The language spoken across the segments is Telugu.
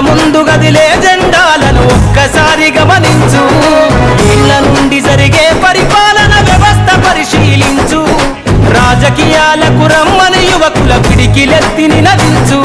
ముందు గదిలే జెండాలను ఒక్కసారి గమనించు. ఇళ్ల నుండి జరిగే పరిపాలన వ్యవస్థ పరిశీలించు. రాజకీయాలకు రమ్మని యువకుల పిడికిలెత్తి నినదించు.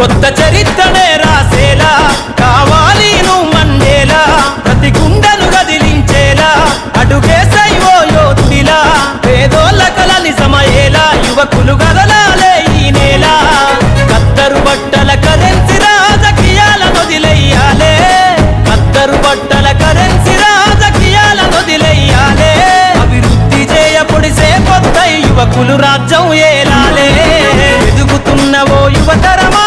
కొత్త చరిత్రనే రాసేలా కావాలి నువ్వు మండేలా. ప్రతి గుండెను కదిలించేలా అడుగేసై ఓ యోధుడిలా. పేదోళ్ళ కల నిజమయ్యేలా యువకులు కదలాలే ఈ నేల. కత్తరు బట్టల కరెన్సీ రాజకీయాల వదిలెయ్యాలే. కత్తరు బట్టల కరెన్సీ రాజకీయాల వదిలెయ్యాలే. అభివృద్ధి చేయబొడిసే కొత్త యువకులు రాజ్యం ఏలాలే. ఎదుగుతున్న ఓ యువతరమా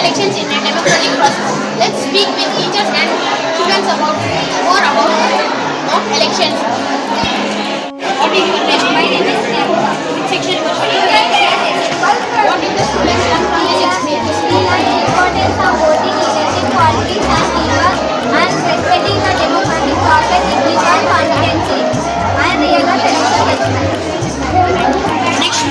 elections in a democratic process. Let's speak with teachers and students more about mock elections. What is your name? My name is Sneha. Which section you are studying? What is the students' knowledge experience? The importance of voting, leadership qualities and teamwork, and respecting the democratic process in each one constituency, and real life election judgment. Next.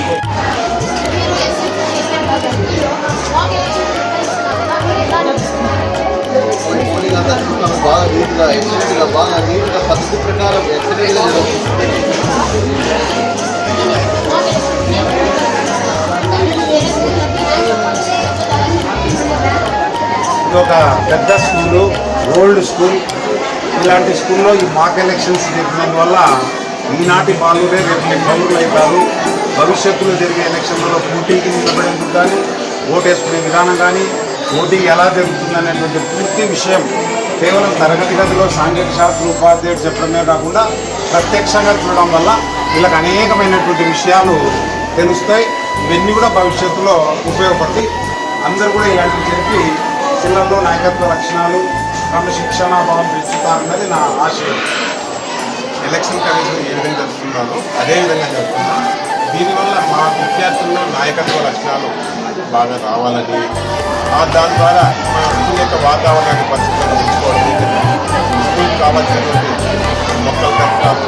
బాగా నీట్గా ఎక్సలెంట్గా బాగా నీట్గా పద్ధతి ప్రకారం ఎక్సలెంట్గా జరుగుతుంది. ఇది ఒక పెద్ద స్కూలు, ఓల్డ్ స్కూల్. ఇలాంటి స్కూల్లో ఈ మాక్ ఎలక్షన్స్ జరిగినందువల్ల ఈనాటి బాలురే రేపు పౌరులు అవుతారు. భవిష్యత్తులో జరిగే ఎలక్షన్లలో పోటీకి నిలబడేందుకు కానీ, ఓటేసుకునే విధానం కానీ, ఓటింగ్ ఎలా జరుగుతుంది అనేటువంటి పూర్తి విషయం కేవలం తరగతి గదిలో సాంఘిక శాస్త్ర ఉపాధ్యాయుడు చెప్పడమే కాకుండా ప్రత్యక్షంగా చూడడం వల్ల వీళ్ళకి అనేకమైనటువంటి విషయాలు తెలుస్తాయి. ఇవన్నీ కూడా భవిష్యత్తులో ఉపయోగపడతాయి. అందరూ కూడా ఇలాంటివి చెప్పి పిల్లల్లో నాయకత్వ లక్షణాలు, క్రమశిక్షణ భావం పెంచుతారన్నది నా ఆశయం. ఎలక్షన్ కమిషన్ ఏ విధంగా జరుగుతున్నారో అదేవిధంగా జరుగుతున్నాం. దీనివల్ల మా విద్యార్థుల్లో నాయకత్వ లక్షణాలు బాగా రావాలని, దాని ద్వారా మా స్కూల్ యొక్క వాతావరణాన్ని పరిస్థితులను తెచ్చుకోవడం, స్కూల్ కావాల్సినటువంటి మొక్కలు కట్టడాలు,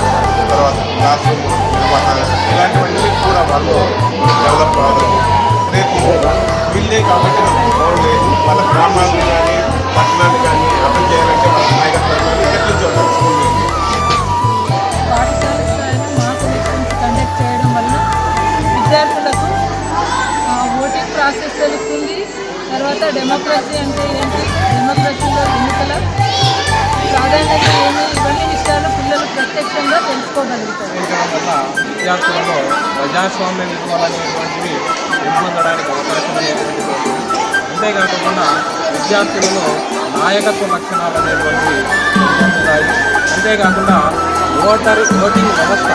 తర్వాత క్లాస్ రూమ్ నిర్వహణ, ఇలాంటివన్నీ కూడా వాళ్ళు డెవలప్ కావాలి. రేపు వీళ్ళే కాబట్టి వాళ్ళ గ్రామాలను కానీ పట్టణాన్ని కానీ అభివృద్ధి చేయాలంటే వాళ్ళ నాయకత్వం ఎక్కడి నుంచి ఉంటారు. స్కూల్ పాఠశాల స్థాయిలో మాక్ ఎలక్షన్స్ కండక్ట్ చేయడం వల్ల విద్యార్థులకు ఓటింగ్ ప్రాసెస్ తెలుస్తుంది. తర్వాత డెమోక్రసీ అంటే ఏంటి, డెమోక్రసీలో ఎన్నికల ప్రాధాన్యత ఏమి, ఇవన్నీ విషయాలు పిల్లలు ప్రత్యక్షంగా తెలుసుకోగలుగుతారు. విద్యార్థులలో ప్రజాస్వామ్య విలువలు అనేటువంటివి పెంపొందడానికి అవకాశం అనేటువంటిది. అంతేకాకుండా విద్యార్థులలో నాయకత్వ లక్షణాలు అనేటువంటివి పొందుతాయి. అంతేకాకుండా ఓటింగ్ వ్యవస్థ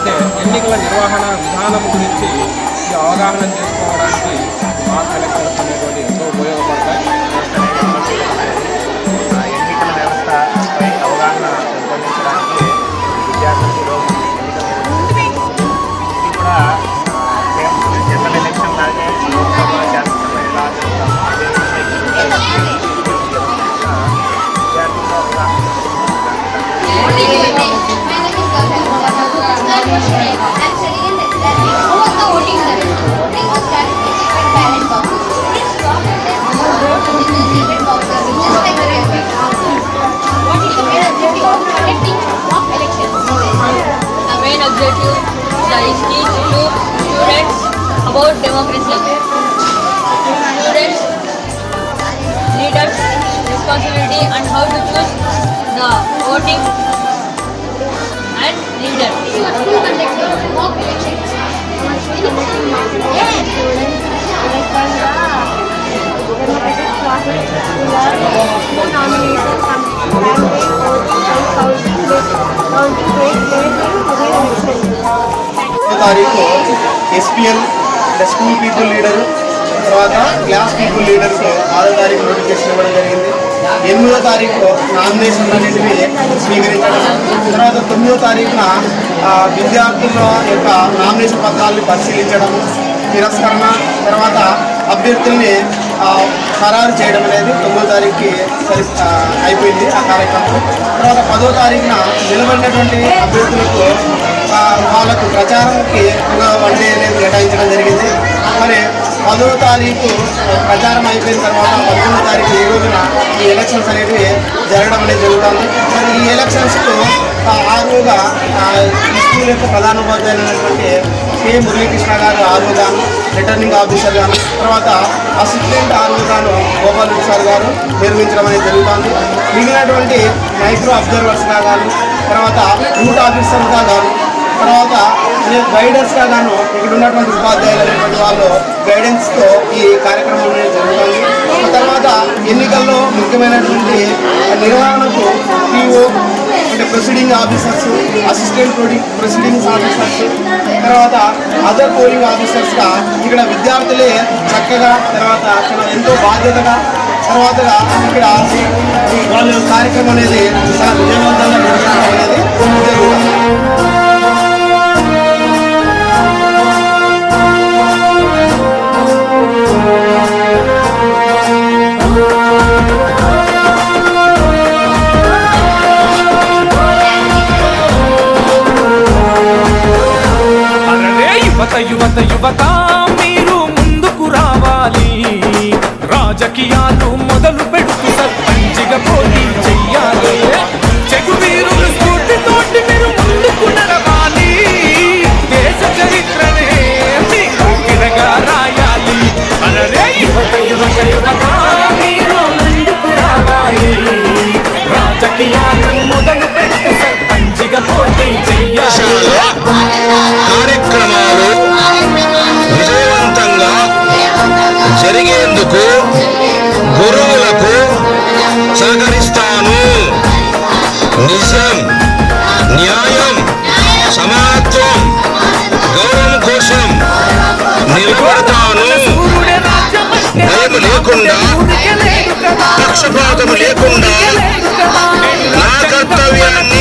అంటే ఎన్నికల నిర్వహణ విధానం గురించి ఈ అవగాహన చేసుకోవడానికి మాక్ ఎలక్షన్స్ అనేటువంటి ఎంతో ఉపయోగపడతాయి. ఎన్నికల వ్యవస్థపై అవగాహన పెంపొందించడానికి విద్యార్థులు ఇది కూడా జనరల్ ఎలక్షన్ లాగే లోక్సభ శాసనసభ ఎలా చేస్తామో అదే objective that is teach to students about democracy. Students, leaders, responsibility and how to choose the voting and leader. Who conduct mock elections? తారీఖు ఎస్పీఎల్ అంటే స్కూల్ పీపుల్ లీడరు, తర్వాత క్లాస్ పీపుల్ లీడర్కు 6వ తారీఖు నోటిఫికేషన్ ఇవ్వడం జరిగింది. 8వ తారీఖు నామినేషన్లు అనేటివి స్వీకరించడం, తర్వాత 9వ తారీఖున విద్యార్థుల యొక్క నామినేషన్ పత్రాలను పరిశీలించడం, తిరస్కరణ, తర్వాత అభ్యర్థుల్ని ఖరారు చేయడం అనేది 9వ తారీఖుకి అయిపోయింది ఆ కార్యక్రమం. తర్వాత 10వ తారీఖున నిలబడినటువంటి అభ్యర్థులకు వాళ్ళకు ప్రచారంకి ఒక 1 డే అనేది కేటాయించడం జరిగింది. మరి 10వ తారీఖు ప్రచారం అయిపోయిన తర్వాత 11వ తారీఖు ఈ రోజున ఈ ఎలక్షన్స్ అనేవి జరగడం అనేది జరుగుతుంది. మరి ఈ ఎలక్షన్స్కు ఆర్ఓగా ఈ స్కూల్ యొక్క ప్రధానోపాధ్యాయులైనటువంటి కె మురళీకృష్ణ గారు ఆర్ఓ గాను, రిటర్నింగ్ ఆఫీసర్ గాను, తర్వాత అసిస్టెంట్ ఆర్ఓ గాను గోపాల్ రెడ్డి సార్ గారు నిర్వహించడం అనేది జరుగుతుంది. మిగిలినటువంటి మైక్రో అబ్జర్వర్స్గా గాను, తర్వాత రూట్ ఆఫీసర్గా గాను, తర్వాత గైడర్స్గా గాను ఇక్కడ ఉన్నటువంటి ఉపాధ్యాయులు అనేటువంటి వాళ్ళు గైడెన్స్తో ఈ కార్యక్రమం అనేది జరుగుతుంది. తర్వాత ఎన్నికల్లో ముఖ్యమైనటువంటి నిర్వహణకు పిఓ అంటే proceeding officers, assistant proceeding officers, తర్వాత అదర్ పోలింగ్ ఆఫీసర్స్గా ఇక్కడ విద్యార్థులే చక్కగా తర్వాత ఎంతో బాధ్యతగా తర్వాత ఇక్కడ వాళ్ళ కార్యక్రమం అనేది చాలా విజయవంతంగా నిర్వహించడం అనేది జరుగుతుంది. యువత యువత మీరు ముందుకు రావాలి, రాజకీయాలు మొదలు పెడుతూ సర్పంచిగా పోటీ చెయ్యాలి, చెగువీరుల స్ఫూర్తితోటి మీరు ముందుకు నడవాలి, దేశ చరిత్రనే మీకు గిరగా రాయాలి. అనరే యువత యువత యువత మీరు ముందుకు రావాలి, రాజకీయాలు మొదలు పెడుతూ సర్పంచిగా పోటీ చెయ్యాలి. కార్యక్రమాలు విజయవంతంగా జరిగేందుకు గురువులకు సహకరిస్తాను. నిజం, న్యాయం, సమానత్వం, గౌరవం కోసం నిలబడతాను. భయం లేకుండా, పక్షపాతం లేకుండా నా కర్తవ్యాన్ని